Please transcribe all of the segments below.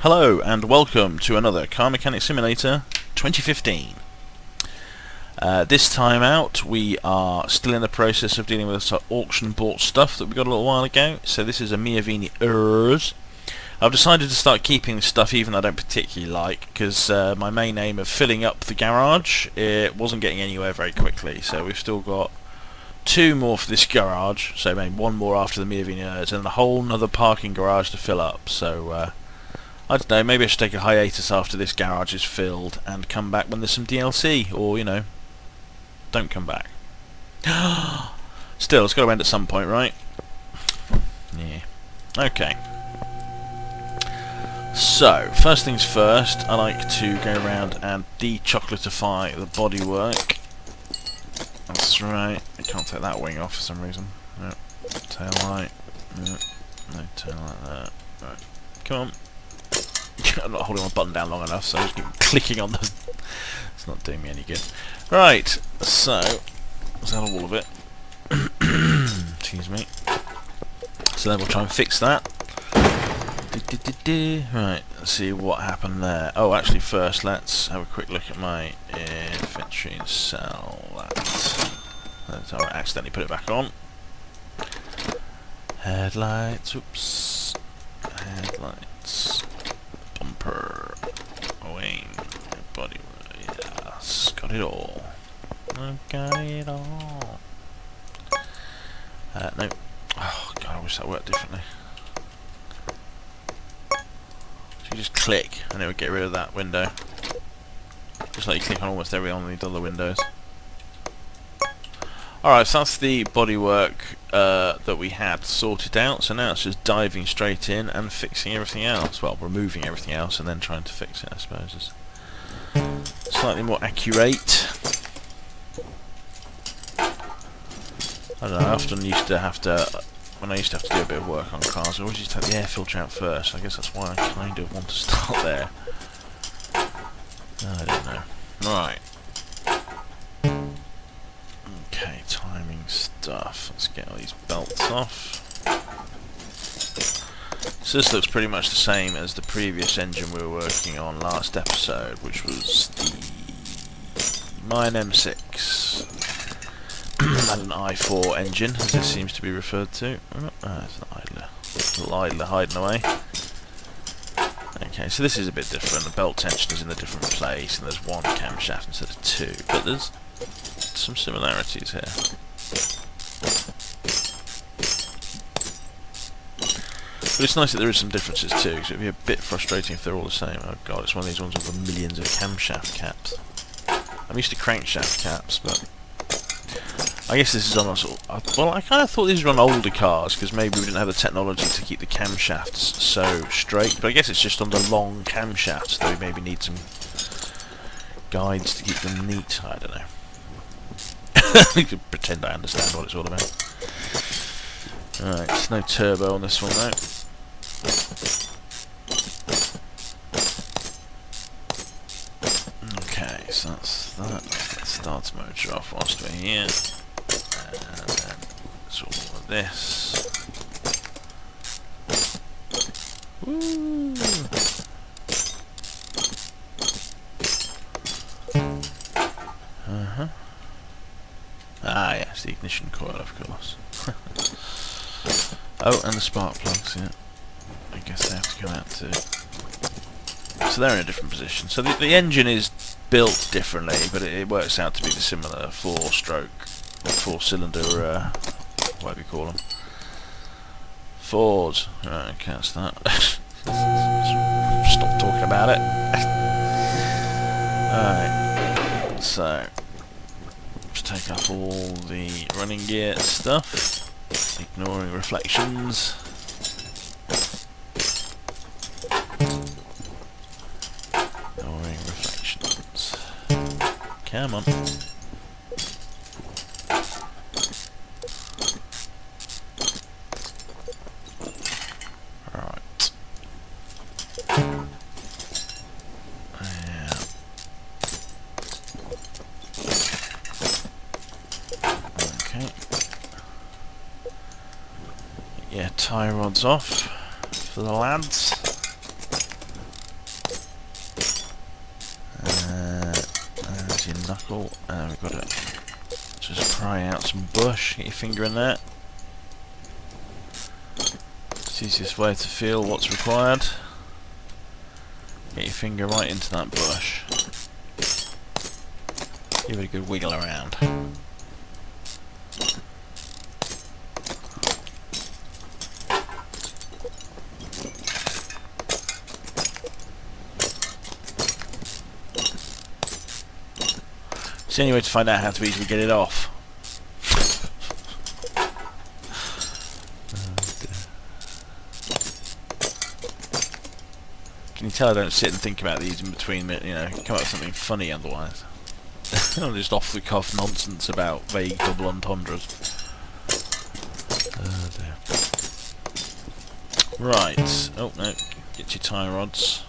Hello and welcome to another Car Mechanic Simulator 2015. This time out we are still in the process of dealing with some auction bought stuff that we got a little while ago. So this is a Mioveni Urs. I've decided to start keeping stuff even though I don't particularly like, because my main aim of filling up the garage, it wasn't getting anywhere very quickly. So we've still got two more for this garage, so maybe one more after the Mioveni Urs, and a whole other parking garage to fill up. So I don't know, maybe I should take a hiatus after this garage is filled and come back when there's some DLC, or, you know, don't come back. Still, it's got to end at some point, right? Yeah. Okay. So, first things first, I like to go around and de-chocolatify the bodywork. That's right, I can't take that wing off for some reason. No, tail light. No, no tail like that. Right, come on. I'm not holding my button down long enough, so I just keep clicking on them. It's not doing me any good. Right, so is that all of it? Excuse me. So then we'll try and fix that. Right, let's see what happened there. Oh, actually, first let's have a quick look at my inventory and sell that. I accidentally put it back on. Headlights. Oops. Headlights. Bumper, wing, body, yes, got it all. I've got it all. No. Oh god, I wish that worked differently. So you just click and it would get rid of that window. Just like you click on almost every one of the other windows. Alright, so that's the bodywork that we had sorted out, so now it's just diving straight in and fixing everything else. Well, removing everything else and then trying to fix it, I suppose, is slightly more accurate. I don't know, I often used to have to, when I used to have to do a bit of work on cars, I always used to take the air filter out first. I guess that's why I kind of want to start there. I don't know. Right. Okay, timing stuff. Let's get all these belts off. So this looks pretty much the same as the previous engine we were working on last episode, which was the Mine M6 and an i4 engine, as this seems to be referred to. It's an idler. Little idler hiding away. Okay, so this is a bit different. The belt tension is in a different place, and there's one camshaft instead of two. But there's some similarities here. But it's nice that there is some differences too, because it would be a bit frustrating if they're all the same. Oh god, it's one of these ones with the millions of camshaft caps. I'm used to crankshaft caps, but I guess this is on a sort of, well, I kind of thought these were on older cars, because maybe we didn't have the technology to keep the camshafts so straight, but I guess it's just on the long camshafts that we maybe need some guides to keep them neat. I don't know. I can pretend I understand what it's all about. Alright, there's no turbo on this one though. Okay, so that's that. Let's start the motor off whilst we're here. And then it's all of this. Woo! Uh-huh. Ah, yes, the ignition coil, of course. Oh, and the spark plugs, yeah. I guess they have to go out too. So they're in a different position. So the engine is built differently, but it works out to be the similar four-cylinder, whatever you call them. Fords. Right, okay, that's that. Stop talking about it. Alright, so let's take up all the running gear stuff, ignoring reflections. Ignoring reflections. Come on. Right. Yeah. Okay. Yeah, tie rods off for the lads. Cool. We've got to just pry out some bush. Get your finger in there. It's the easiest way to feel what's required. Get your finger right into that bush. Give it a good wiggle around. It's the only way to find out how to easily get it off. Can you tell I don't sit and think about these in between, you know, come up with something funny otherwise. Not just off the cuff nonsense about vague double entendres. Oh dear. Right. Oh no, get your tie rods.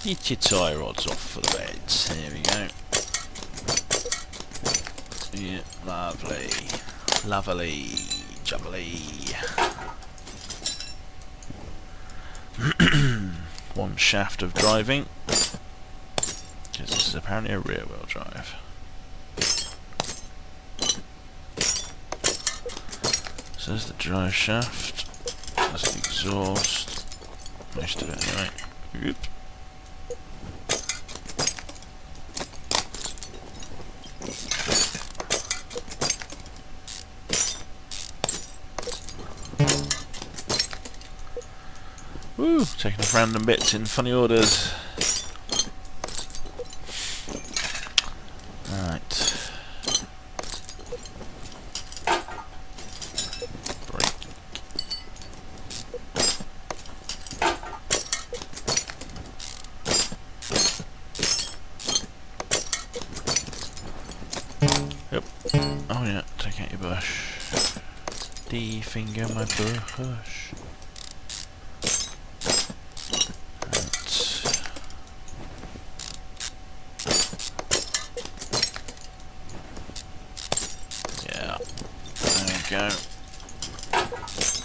Get your tie rods off for the beds. There we go. Yeah, lovely. Lovely. Jubbly. One shaft of driving. Because this is apparently a rear wheel drive. So there's the drive shaft. That's the exhaust. Most of it anyway. Oop. Woo! Taking off random bits in funny orders. Right. Brake. Yep. Oh yeah, take out your bush. De-finger my bush. Go.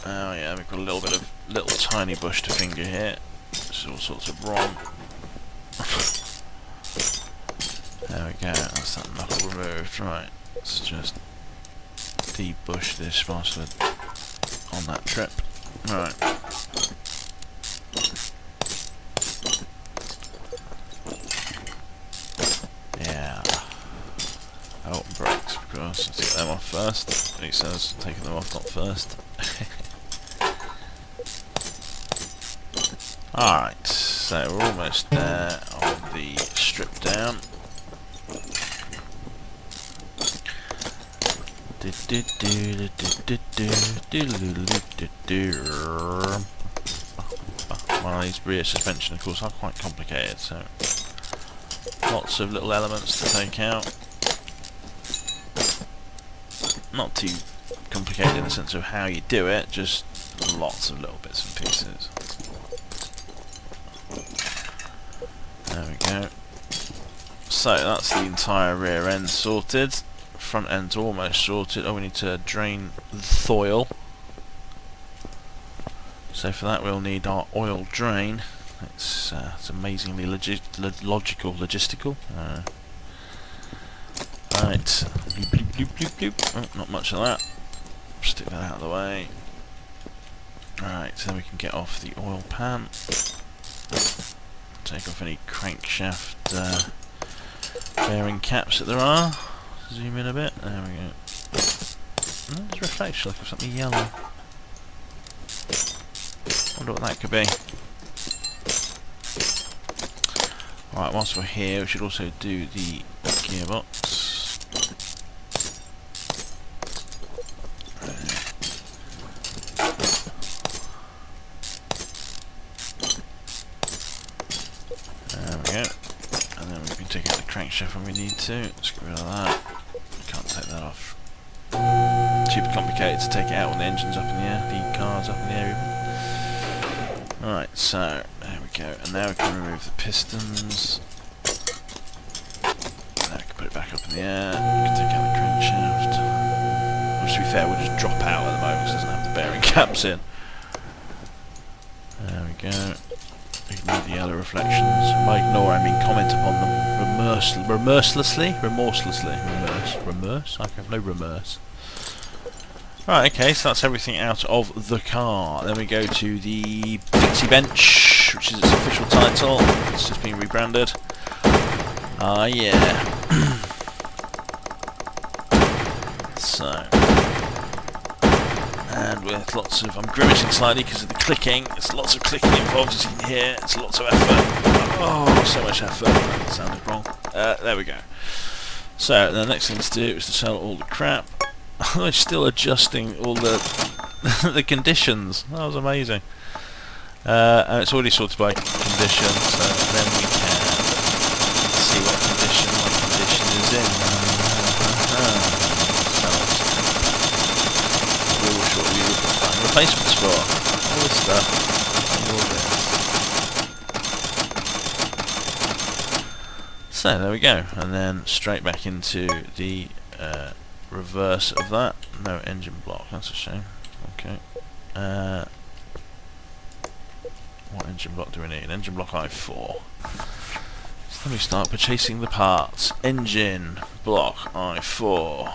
Oh yeah, we've got a little tiny bush to finger here. This is all sorts of wrong. There we go, that's that knuckle removed. Right, let's just de-bush this bastard on that trip. Right. Yeah. Oh, brakes, of course. Let's get them off first. He says taking them off, not first. Alright, so we're almost there on the strip down. Well, these rear suspension, of course, are quite complicated, so lots of little elements to take out. Not too complicated in the sense of how you do it, just lots of little bits and pieces. There we go. So that's the entire rear end sorted. Front end's almost sorted. Oh, we need to drain the oil. So for that we'll need our oil drain. It's amazingly logistical. Right, bloop, bloop, bloop, bloop, bloop. Oh, not much of that. Stick that out of the way. Right, so then we can get off the oil pan. Take off any crankshaft bearing caps that there are. Zoom in a bit. There we go. Oh, there's a reflection like of something yellow. Wonder what that could be. Alright, whilst we're here, we should also do the gearbox. There we go. And then we can take out the crankshaft when we need to. Let's get rid of that. Can't take that off. Super complicated to take it out when the engine's up in the air, the car's up in the air even. Alright, so there we go. And now we can remove the pistons. Now we can put it back up in the air. We can take out the crankshaft. Which, to be fair, we'll just drop out at the moment because it doesn't have the bearing caps in. There we go. Ignore the yellow reflections. By ignore, I mean comment upon them. Remorselessly? Remorse? I have no remorse. Right, okay, so that's everything out of the car. Then we go to the Fixie Bench, which is its official title. It's just been rebranded. Ah, yeah. So. And with lots of... I'm grimacing slightly because of the clicking. There's lots of clicking involved, as you can hear. It's lots of effort. Oh, so much effort. That sounded wrong. There we go. So, the next thing to do is to sell all the crap. I'm still adjusting all the the conditions. That was amazing. And it's already sorted by condition, so then we can see what condition my condition is in. We will shortly find replacements for all this stuff. All this. So there we go, and then straight back into the reverse of that. No engine block, that's a shame. Okay. What engine block do we need? Engine block I4. So let me start purchasing the parts. Engine block I4.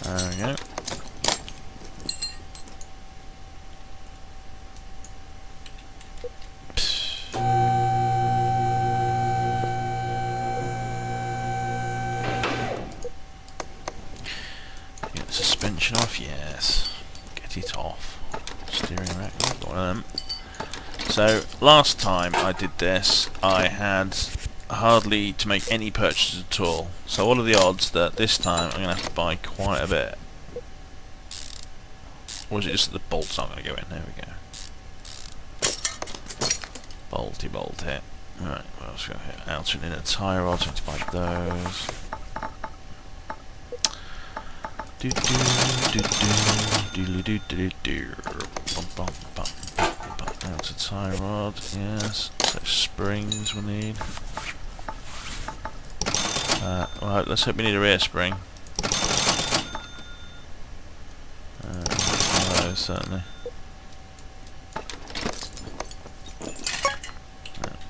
There we go. Get the suspension off, yes. Get it off. Steering rack, not one of them. So, last time I did this, I had hardly to make any purchases at all. So what are the odds that this time I'm going to have to buy quite a bit? Or is it just that the bolts aren't going to go in? There we go. Bolty. Right, what else we got here? Outer and inner tyre rods, I need to buy those. Outer tyre rod, yes. So springs we need. Right, let's hope we need a rear spring. One of those, certainly.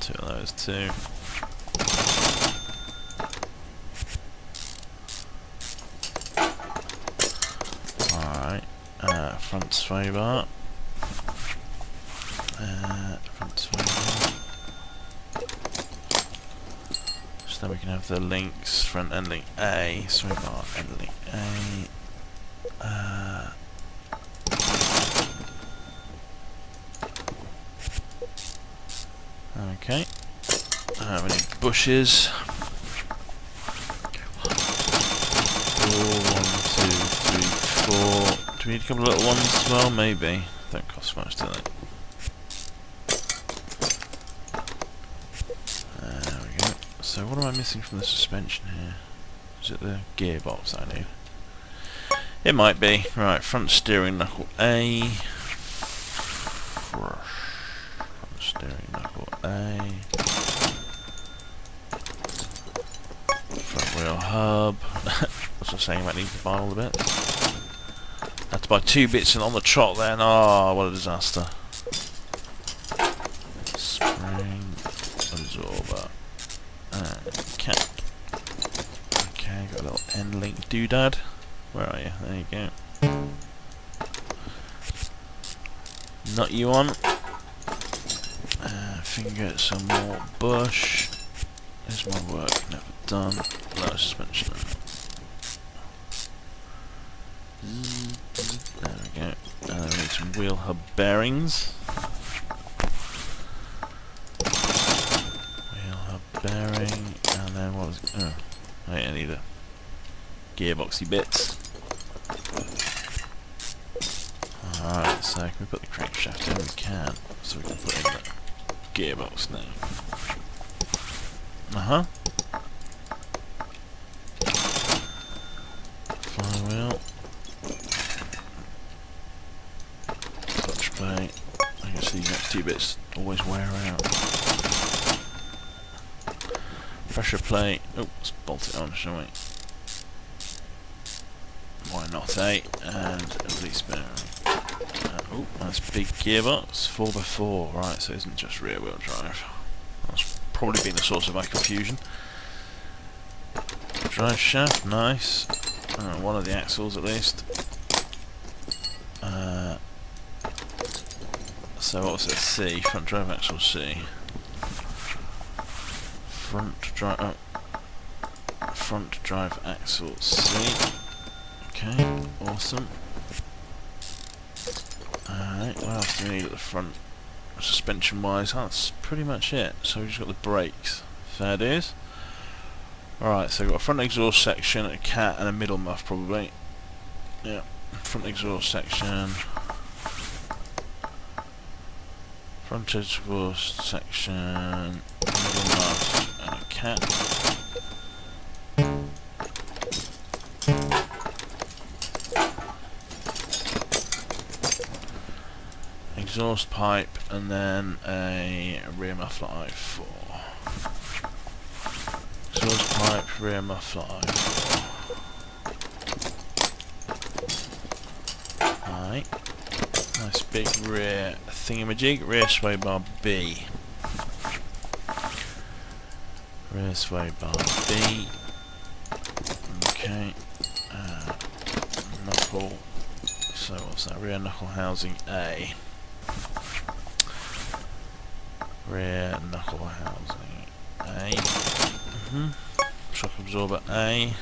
Two of those too. Alright, front sway bar. Front sway bar. So then we can have the links, front end link A, sway bar, end link A. Okay. We need bushes. 4, 1, 2, 3, 4. Do we need a couple of little ones as well? Maybe. Don't cost much, do they? There we go. So what am I missing from the suspension here? Is it the gearbox I need? It might be. Right, front steering knuckle A. Front steering knuckle A. Front wheel hub. What's I saying about needing to buy all the bits? I had to buy 2 bits and on the trot then. Oh, what a disaster. Spring absorber. Cap. Okay, got a little end link doodad. Where are you? There you go. Not you on. Finger some more bush. Is my work never done? Lower suspension. There we go. And then we need some wheel hub bearings. Wheel hub bearing, and then what was it? Oh, wait, I need a gearboxy bits. Alright, so can we put the crankshaft in? We can. So we can put in the gearbox now. Flywheel. Clutch plate. I guess these next 2 bits always wear out. Pressure plate. Oh, let's bolt it on, shall we? Why not, eh? And release bearing. Oh, that's big gearbox, 4x4, right, so it isn't just rear wheel drive. That's probably been the source of my confusion. Drive shaft, nice. One of the axles at least. So what was it? C, front drive axle C. Front drive axle C. Okay, awesome. Alright, what else do we need at the front? Suspension wise, that's pretty much it. So we've just got the brakes. Fair dues. Alright, so we've got a front exhaust section, a cat, and a middle muff probably. Yeah, front exhaust section. Front exhaust section, middle muff, and a cat. Exhaust pipe, and then a rear muffler I4. Exhaust pipe, rear muffler I4. Alright. Nice big rear thingamajig, rear sway bar B. Rear sway bar B. Okay. Knuckle. So what's that? Rear knuckle housing A. Rear knuckle housing A. Shock absorber A.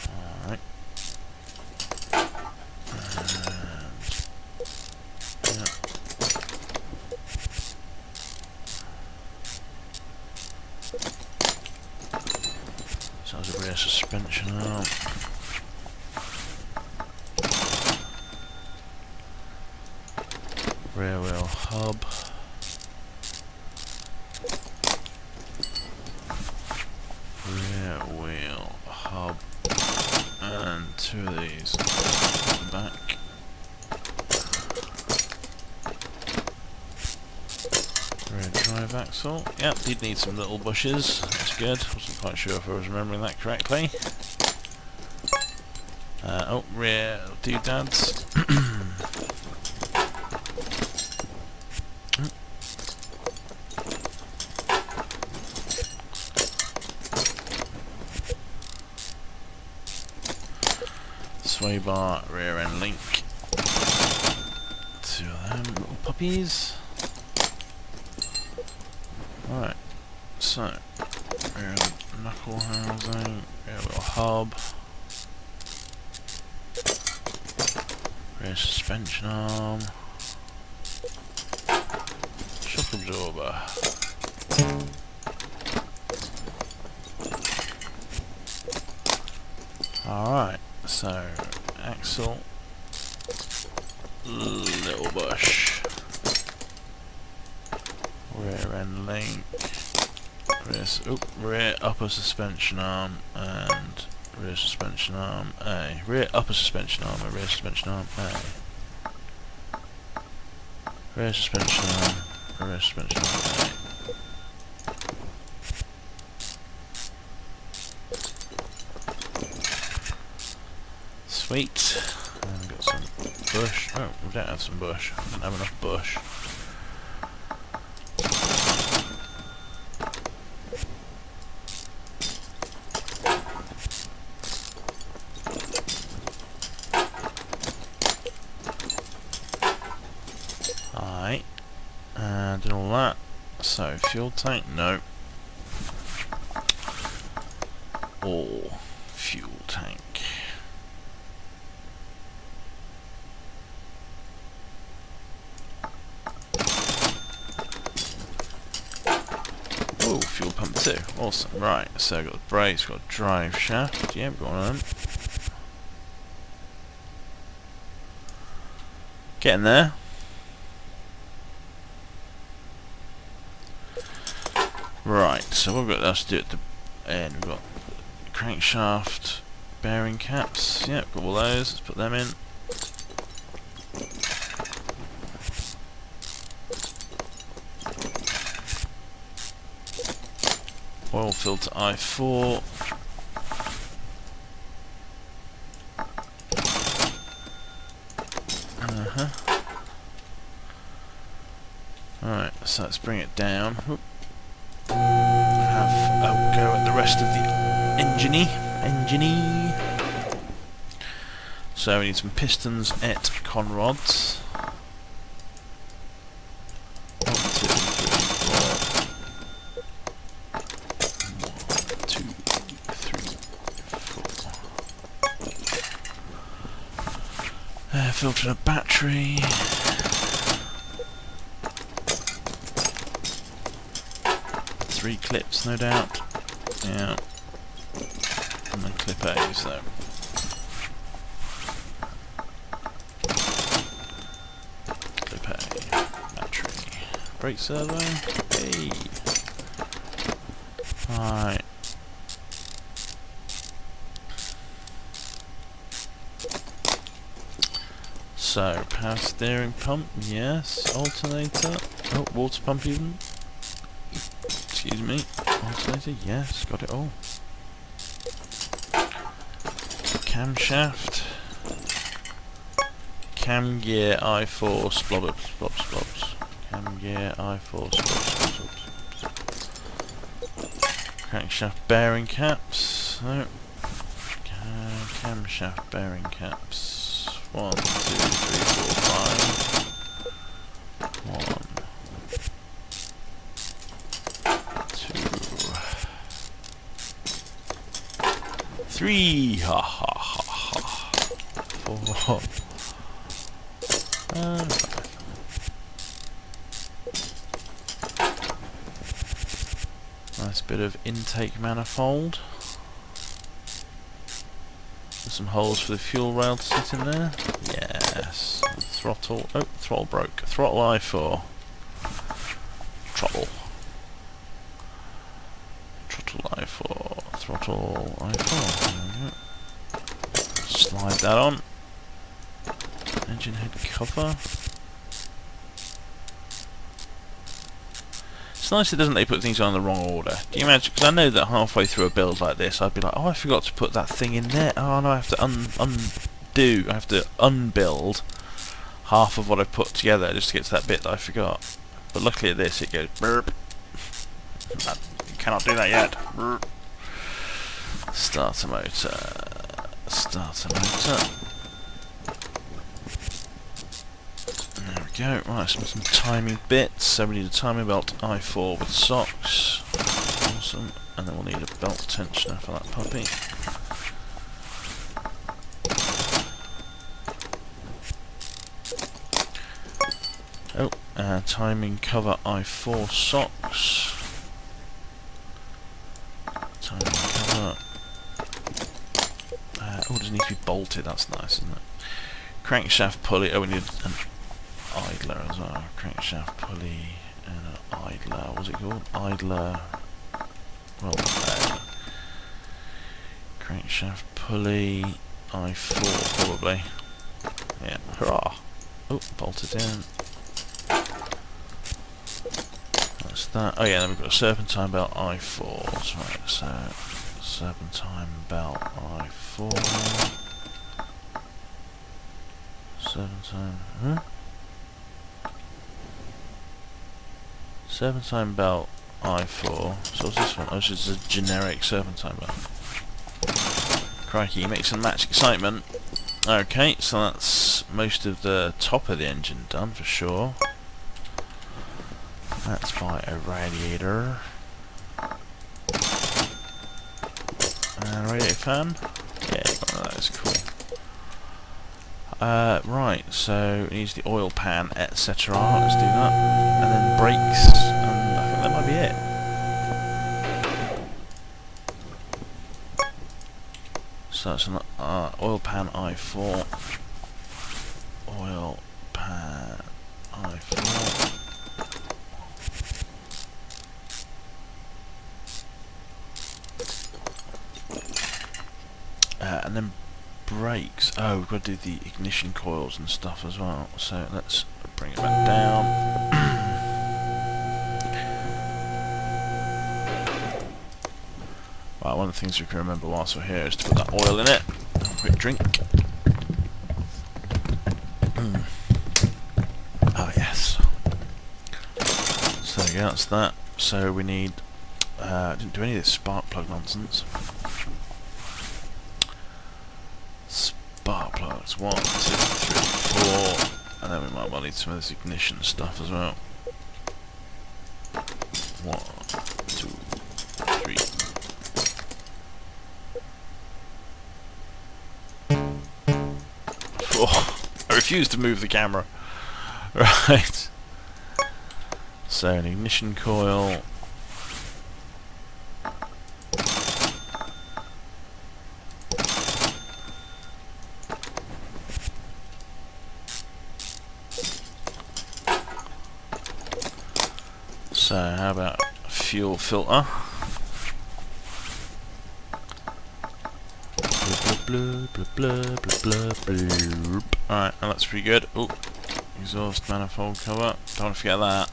Alright. Yeah. So there's a rear suspension arm. Rear wheel hub. Rear wheel hub. And two of these at the back. Rear drive axle. Yep, did need some little bushes. That's good. Wasn't quite sure if I was remembering that correctly. Oh, rear doodads. Sway bar, rear end link. Two of them little puppies. Alright, so rear knuckle housing, rear wheel hub, rear suspension arm, shock absorber. Alright, so axle, little bush, rear end link, rear upper suspension arm, and rear suspension arm A. Rear upper suspension arm and rear suspension arm A. Rear suspension arm, rear suspension arm A. Sweet. And we've got some bush. Oh, we don't have some bush. We don't have enough bush. Alright. And all that. So, fuel tank? No. Or fuel tank. Oh, fuel pump too. Awesome. Right, so I've got the brakes, got a drive shaft. Yep, go on. Getting there. Right, so what we've got to do at the end. We've got crankshaft, bearing caps. Yep, got all those. Let's put them in. Oil filter I4. Alright, so let's bring it down. Whoop. Have a go at the rest of the engine-y. So we need some pistons et conrods. 1, 2, 3, 4. 1, 2, 3, 4. Filter a battery. Three clips, no doubt. Yeah. And then clip A's though. Clip A. Battery. Brake servo. Hey. Alright. So, power steering pump, yes. Alternator. Oh, water pump even. Excuse me. Alternator, yes, got it all. Camshaft. Cam gear I4 splobs. Cam gear I4 splobs. Crankshaft bearing caps. No. Camshaft bearing caps. 1, 2, 3, 4, 5. 1. 3, ha ha ha ha. 4, and 5. Nice bit of intake manifold. There's some holes for the fuel rail to sit in there. Yes. Throttle. Oh, throttle broke. Throttle I4. Throttle. Throttle I4. Throttle I4. Slide that on. Engine head cover. It's nice it doesn't they put things on in the wrong order. Do you imagine? Because I know that halfway through a build like this, I'd be like, oh, I forgot to put that thing in there. Oh no, I have to undo. I have to unbuild half of what I've put together just to get to that bit that I forgot. But luckily at this, it goes burp. You cannot do that yet. Burp. Starter motor. Starter motor. There we go. Right, some timing bits. So we need a timing belt I4 with socks. Awesome. And then we'll need a belt tensioner for that puppy. Oh, timing cover I4 socks. Timing cover. Oh, it doesn't need to be bolted. That's nice, isn't it? Crankshaft pulley. Oh, we need an idler as well. Crankshaft pulley and an idler. What's it called? Idler. Well, crankshaft pulley I4 probably. Yeah. Hurrah! Oh, bolted in. That's that. Oh yeah, then we've got a serpentine belt I4. That's right. So serpentine belt I4. Serpentine. Huh? Serpentine belt I4. So what's this one? Oh, it's just a generic serpentine belt. Crikey, mix and match excitement. Okay, so that's most of the top of the engine done for sure. That's by a radiator. And radiator fan. Yeah, got one of those, cool. Right, so it needs the oil pan, etc. Let's do that. And then brakes, and I think that might be it. So that's an oil pan I4. Oil pan I4. And then brakes. Oh, we've got to do the ignition coils and stuff as well. So let's bring it back down. Right, one of the things we can remember whilst we're here is to put that oil in it. Have a quick drink. Oh yes. So yeah, that's that. So we need. Didn't do any of this spark plug nonsense. Spark plugs. 1, 2, 3, 4. And then we might well need some of this ignition stuff as well. 1, 2, 3. Oh, I refuse to move the camera. Right. So an ignition coil. So how about a fuel filter? Alright, well, that's pretty good. Oh, exhaust manifold cover. Don't want to forget that.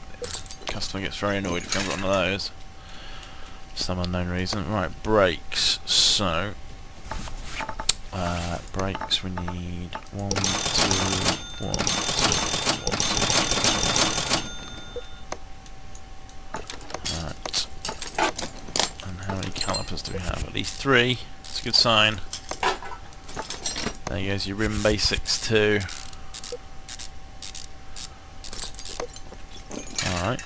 Customer gets very annoyed if you haven't got one of those. For some unknown reason. Right, brakes. So, brakes we need 1, 2, 1, 2, 1, 2. Right. And how many calipers do we have? At least 3. That's a good sign. There goes your rim basics too. Alright.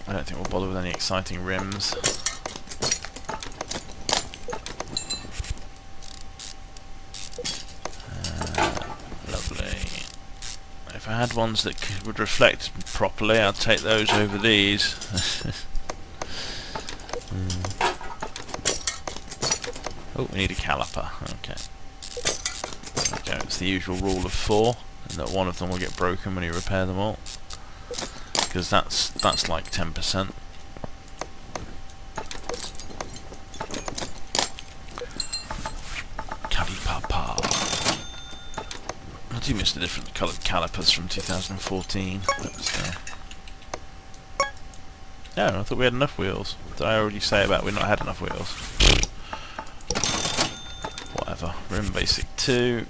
I don't think we'll bother with any exciting rims. Lovely. If I had ones that would reflect properly, I'd take those over these. Oh, we need a caliper. Okay. There we go. It's the usual rule of 4, and that one of them will get broken when you repair them all. Because that's like 10%. Calipapa. I do miss the different coloured calipers from 2014. No, I thought we had enough wheels. Did I already say about we've not had enough wheels? Whatever. Rim basic 2.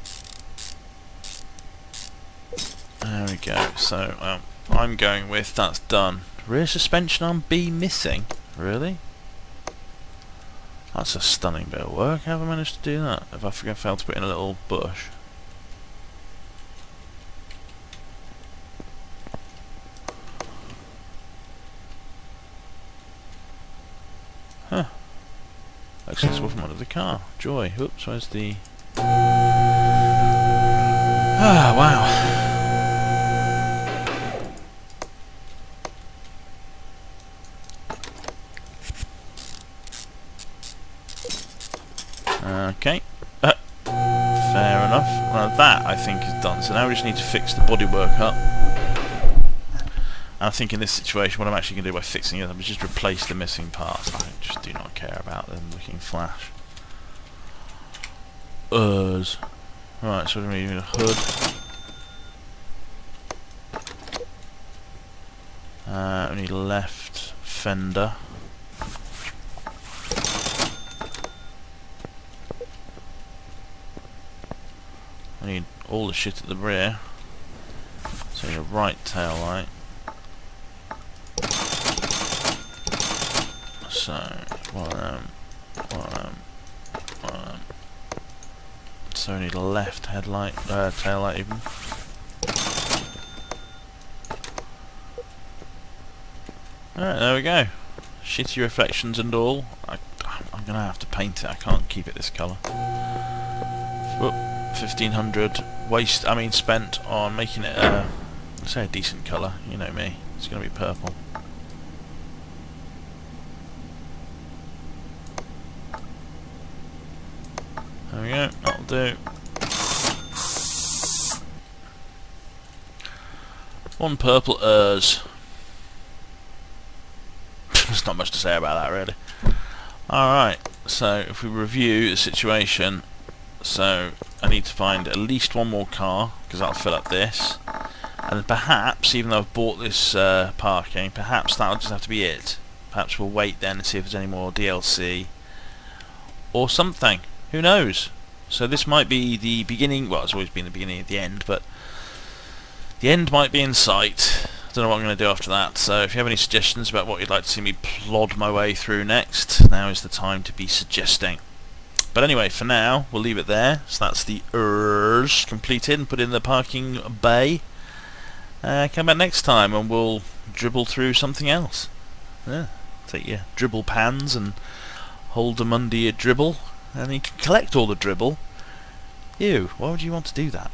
There we go. So I'm going with that's done. Rear suspension on B missing? Really? That's a stunning bit of work. How have I managed to do that? Have I failed to put in a little bush? Huh. Accessible from under the car. Joy. Oops, where's the... Ah, wow. Okay. Fair enough. Well, that, I think, is done. So now we just need to fix the bodywork up. I think in this situation, what I'm actually going to do by fixing it, I'm just replace the missing parts. I just do not care about them looking flash. Right, so we need a hood. We need a left fender. I need all the shit at the rear. So your right tail light. So one of them. So we need a left headlight, tail light even. Alright, there we go. Shitty reflections and all. I'm gonna have to paint it. I can't keep it this colour. 1500 spent on making it say a decent colour. You know me. It's gonna be purple. There we go. That'll do. One purple Urs. There's not much to say about that really. Alright, so if we review the situation, so I need to find at least one more car, because that'll fill up this. And perhaps, even though I've bought this parking, perhaps that'll just have to be it. Perhaps we'll wait then and see if there's any more DLC. Or something. Who knows? So this might be the beginning, well it's always been the beginning of the end, but the end might be in sight. don't know what I'm going to do after that. So if you have any suggestions about what you'd like to see me plod my way through next, now is the time to be suggesting. But anyway, for now, we'll leave it there. So that's the Urs completed and put in the parking bay. Come back next time and we'll dribble through something else. Yeah, take your dribble pans and hold them under your dribble, and you can collect all the dribble. Ew, why would you want to do that?